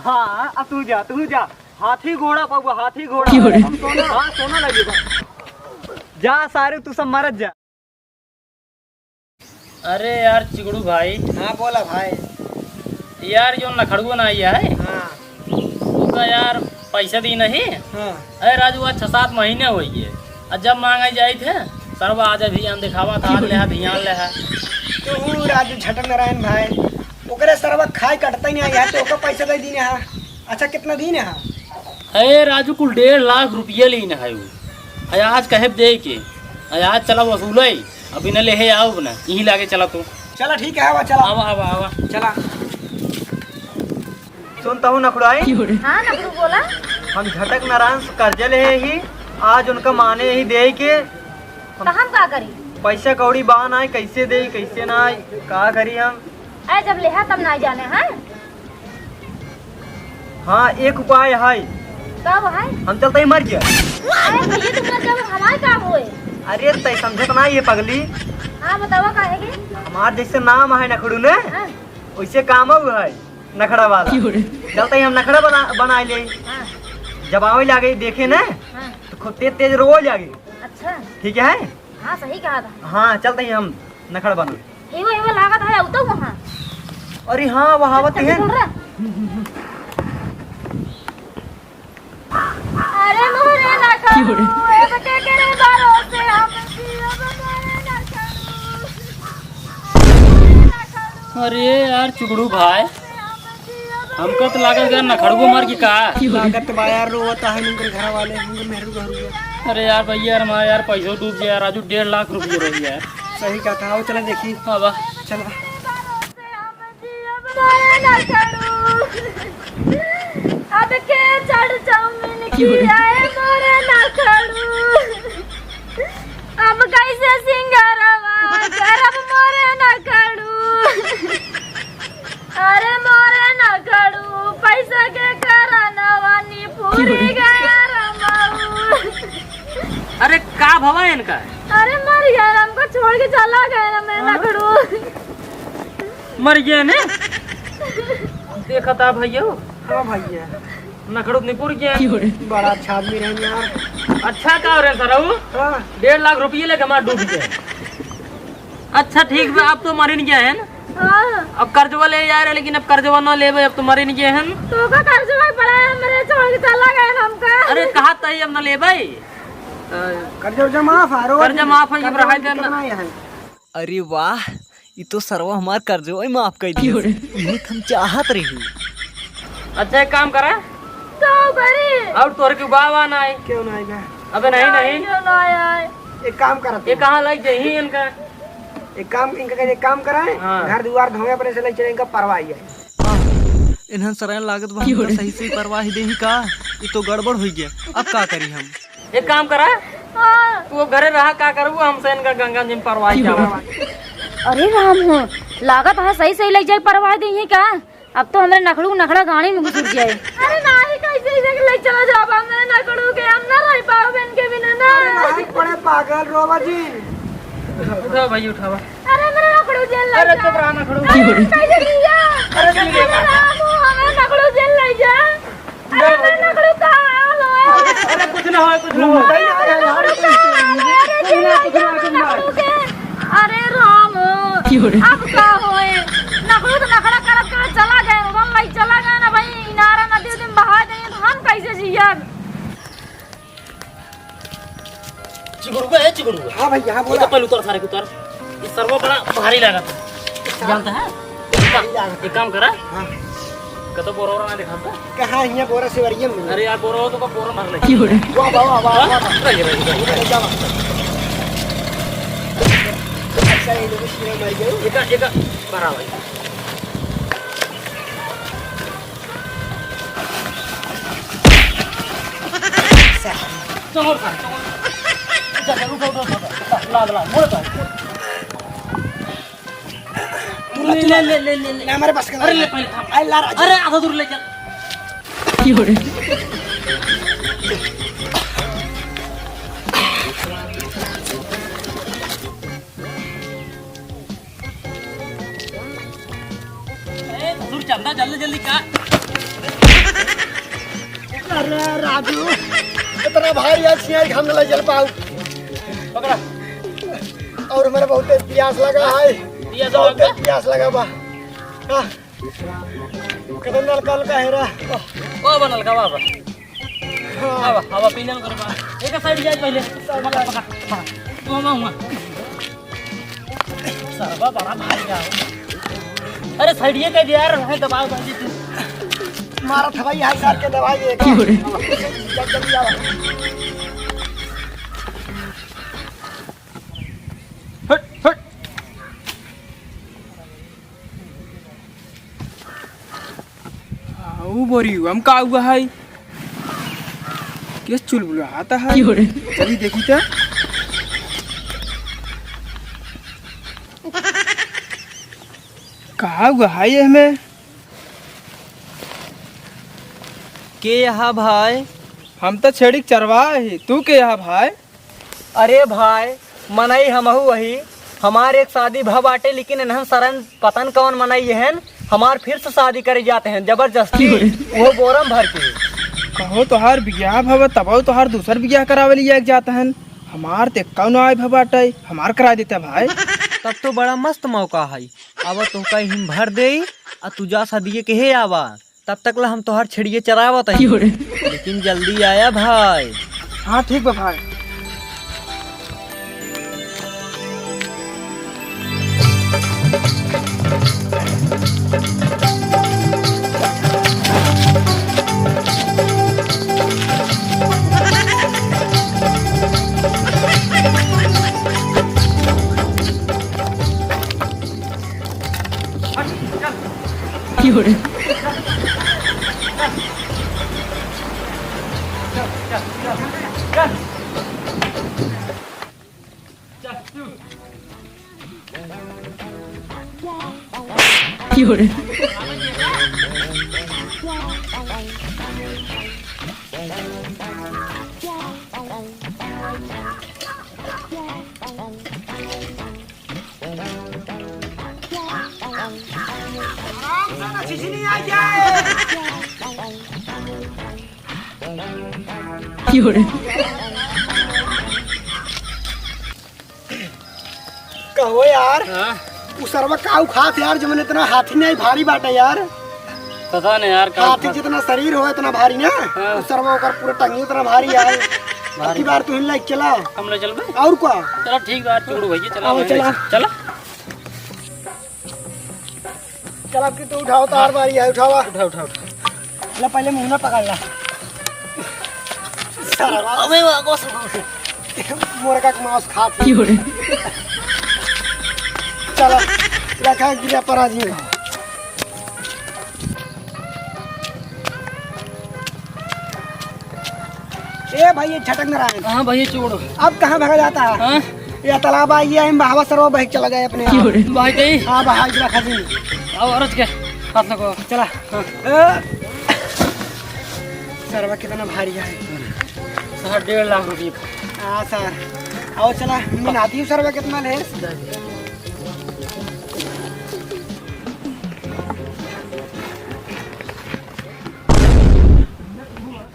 हाँ अब तू जा हाथी घोड़ा पाऊगा हाथी घोड़ा हम सोना हाँ सोना लगेगा जा सारे तू सब मरत जा। अरे यार चिगड़ू भाई। हाँ बोला भाई। यार जो नखड़गो ना आया है हाँ उसका यार पैसा दी नहीं। हाँ अरे राजू आज 6-7 महीने हो गए और जब मांगे जाए थे सरवा आज ध्यान दिखावा था ले ध्यान ले है तू राजू झटक नारायण भाई ओकरे सरवा खाए कटता ही नहीं है तो ओका पैसा दे दीने हा। अच्छा कितना दीने हा? अरे राजू कुल 1.5 लाख रुपये लेने है वो आज कहे दे के आज चला वसूल अभी न ले आओ ना यही लागे चला तू चला ठीक है आवा चला आवा आवा आवा चला। सुनता हूँ नखड़ाई। हाँ नखड़ू बोला। हम झटक नारायण से कर्जा ले ही आज उनका माने ही दे के तो हम का करी? पैसा कौड़ी बान आए कैसे दे कैसे ना आए का करी हम? अरे जब लेहा तब ना जाने हैं। हाँ एक उपाय है। कब है? हम चलते ही मर गया। अरे भैया तुम जब हमारे काम हुए। अरे तय समझत ना ये पगली। हाँ बताओ का है कि? हमार जैसे नाम है नखड़ू ने हाँ। वैसे काम अब है नखड़ा वाला। चलते ही हम नखड़ा बना ले। हाँ। जब आवे लागे देखे न हाँ। तो खुद तेज तेज रो जागे। अच्छा ठीक है। हाँ सही कहा था। हाँ चलते ही हम नखड़ा बना। एवो लागत है तो वहाँ। अरे हाँ वहावत है। अरे मोरे ना करू ए बटे के भरोसे हम जियो मोरे ना करू। अरे यार चिगड़ू भाई हमको तो लागत यार नखड़गो मर की का लागत बा यार रोता है उनके घर वाले उनके मेहरू घर। अरे यार भैया यार हमारा यार पैसा डूब गया राजू 1.5 लाख रुपये रही यार। सही कहा था। आओ चला देखी। हाँ बा चला मोरे ना करू अब के चढ़ चाउमीन की आए मोरे ना करू अब कैसे सिंगारवा करब मोरे ना करू। अरे मोरे ना करू पैसा के करानवानी पूरी गया रमाऊ। अरे का भवा है इनका? अरे मर गया हमको छोड़ के चला गया ना मैं ना करू। मर गया ने देखा था भैया। हाँ भैया नखड़ू निपुर गया बड़ा अच्छा आदमी रहे यार। अच्छा का हो रहे सर वो हाँ 1.5 लाख रुपये लेके हमारा डूब गया। अच्छा ठीक है अब तो मरी नहीं गया है ना। हाँ अब कर्जवा ले जा रहे लेकिन अब कर्जवा ना ले अब तो मरी नहीं गए हैं। तो का कर्जवा पड़ा है मेरे छोड़ के चला गया ना हमका। अरे कहा था अब न ले भाई कर्जा माफ है। कर्जा माफ है जब रहा देना। अरे वाह ये तो सरवा हमार कर्जो माफ कर दियो। ये हम चाहत रही। अच्छा एक काम करा तो करी अब तोर के बाबा ना आए। क्यों ना आएगा? अबे नहीं क्यों ना आए? एक काम करा ये कहाँ लग जाही इनका। एक काम कराए हाँ। घर द्वार धोए अपने से ले चले इनका परवाह है। इन्हन सरायन लागत बा सही से परवाह दे ही का ये तो गड़बड़ हो गया। अब का करी हम? एक काम करा हाँ। तू घरे रहा का करू हमसे इनका गंगा जी में परवाही जावा। अरे राम हो लागत है सही सही लग जाए परवाह दी का। अब तो हमारे नखड़ा गाड़ी में घुस जाए। अरे नहीं कैसे ले चला जाबा मैं नखड़ू के हम ना रह पाओ इनके बिना ना। अरे बड़े पागल रोवा जी। उठा भाई उठावा। अरे मेरा नखड़ू जेल ले अरे जा। चुप रहा नखड़ू। कैसे लिया? अरे ले जा। राम हो हमें नखड़ू जेल ले जा। अरे मेरा नखड़ू कहाँ हो? अरे कुछ ना हो कुछ ना हो। अरे राम अब का होए नखड़ू तो नखड़ा करत कर चला गए वन लाई चला गया ना भाई इनारा नदी दिन बहा देंगे तो हम कैसे जियब? चिगड़ुआ है चिगड़ुआ। हाँ भैया हाँ वो बोला। तो पहले उतर सारे को उतर। ये सर्व बड़ा भारी लगा था जानता है। एक काम करा हाँ कतो बोरा ना दिखाता। कहाँ यहाँ बोरा सेवरिया में? अरे यार बोरा हो तो का बोरा भर ले। वाह वाह वाह वाह। रही अच्छा ये लोग शीरा मर गए। एक भरा भाई। चलो चल उठो ला मोड़ तो ले हमारे पास अरे ले पहले आई ला राजा। अरे आधा दूर ले चल। ससुर चंदा जल्दी जल्दी का। अरे राजू इतना भारी है हम नहीं चल पाऊ। पकड़ा। और मेरा बहुत प्यास लगा है। ये तो बहुत प्यास लगा बा। कदम नलकल का हेरा। ओ बनल का बाबा। हवा हवा पीने में करबा। एक साइड जाए पहले। पकड़ पकड़। तो मामा। सरबा बड़ा भारी का। अरे साइड ये कह दे यार, है दबाव दे तू। मारा था भाई हाथ सार के दवाई देगा। जल्दी आ। हट हट। वो बोरी हम का हुआ है किस चुलबुला आता है चली देखी तो कहा हुआ है ये हमें के यहाँ भाई? हम तो छेड़ी चरवा है तू के यहाँ भाई? अरे भाई मनाई हमहू वही हमारे एक शादी भ बाटे, लेकिन इन्हन सरन पतन कौन मनाई है हमार फिर से शादी करे जाते हैं जबरदस्ती, वो बोरम भर के। कहो तोहार बियाह भव तब तोहार दूसर बियाह करावे लिया जाता है। हमार ते कौन आए भबाटे हमार करा देता भाई। तब तो बड़ा मस्त मौका है। अब तो कहीं हिम भर दे आ तुझा शादी के हे आवा, तब तक ला हम तोहार छेड़िए चरावत है, लेकिन जल्दी आया भाई। हाँ ठीक बा भाई। कहो यार उस सरवा काऊ खात यार जब इतना हाथी नहीं भारी बाटा यार। पता नहीं यार का हाथी जितना शरीर हो इतना भारी ना उस सरवा का पूरा टंगी उतना भारी है। की बार तू लाइक चला हम ले चल बे। और क्या चलो ठीक बात छोड़ो भैया चला आओ, चला। चला चला कि तू उठाओ तार बारी है उठावा। उठा उठा उठा। ला पहले मुंह ना पकड़ ला। सरवा अबे वागो मोर का मांस खात चला रखा गिरा पराजी। ए भाई ये झटक नारायण हां भैया छोड़ो। अब कहाँ भागा जाता है? हां ये तालाब आई है बहावा सरवा बह चला गया अपने आप। भाई कहीं हाँ बहा गिरा खाजी। आओ औरत के हाथ लगो चला सरवा कितना भारी है। 1.5 लाख रुपए। हाँ सर आओ चला मैं आती हूँ सरवा कितना ले।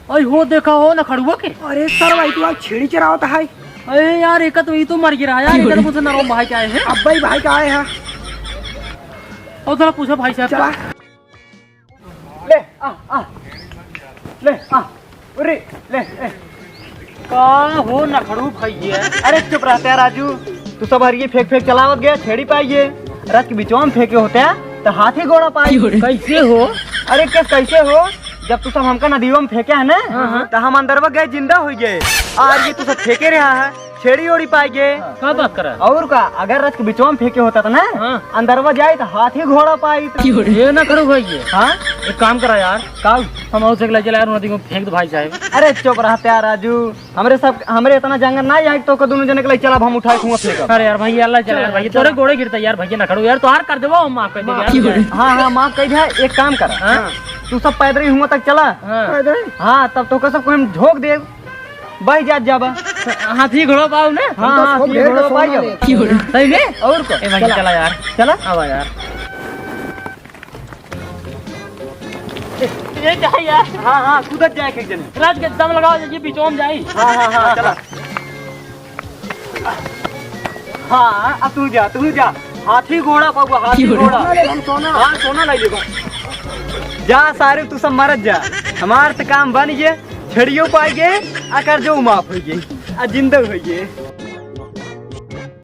अरे हो देखा हो ना खड़ुआ के। अरे सरवा तू आज छेड़ी चरावता है। अरे यार एक तो ये तो मर गिरा यार, एक तो मुझसे नरम भाई क्या है। अब भाई का आए हैं और जरा पूछो भाई साहब चला ले आ ले आ अरे ले ए। का हो ना खड़ू भाई है। अरे चुप रहते हैं राजू, तू सब हरिये फेंक फेंक चलावत गया छेड़ी पाइए रथ के बिचवा में फेंके होते हैं तो हाथी घोड़ा पाई। कैसे हो? अरे कैसे हो? जब तू सब हमका नदियों में फेंके है ना तो हम अंदर गए जिंदा हो गए और ये तू सब फेंके रहा है छेड़ी ओड़ी पाई गए। क्या बात कर रहा है? और का अगर रथ के बिचवा में फेंके होता था ना अंदर जाए तो हाथी घोड़ा पाई। ये ना खड़ू भाई है। हाँ एक काम करा यार, काऊ हम और से चला यार नदी में फेंक दो भाई साहब। अरे चुप रहते यार राजू, हमरे इतना जंगल ना जाए तो दोनों जने के लिए चला हम उठाए कुआं फेंक। अरे यार भाई अल्लाह चला यार भाई तोरे गोड़े गिरता यार भैया ना खड़ू यार, तो हार कर देबो हम माफ कर देंगे यार। हाँ माफ कर दे। एक काम कर तू सब पैदल ही हुआ तक चला। हाँ तब तो सब हम झोंक दे बह जात जाबा। हाथी घोड़ा पाओ ना। हाँ हाथी घोड़ा पाई जाओ। सही में और को ए भाई चला यार, चला आवा यार। ये क्या यार? हाँ हाँ कूदत जाए एक जने। राज के दम लगाओ ये बीचों में जाई। हाँ हाँ हाँ चला। हाँ अब तू जा हाथी घोड़ा पाऊगा हाथी घोड़ा। हम सोना हाँ सोना लाई लेगा। जा सारे तू सब मरत जा हमार तो काम बन गए छड़ियों पाएगे अकर जो माफ हो गए जिंदा हो गए।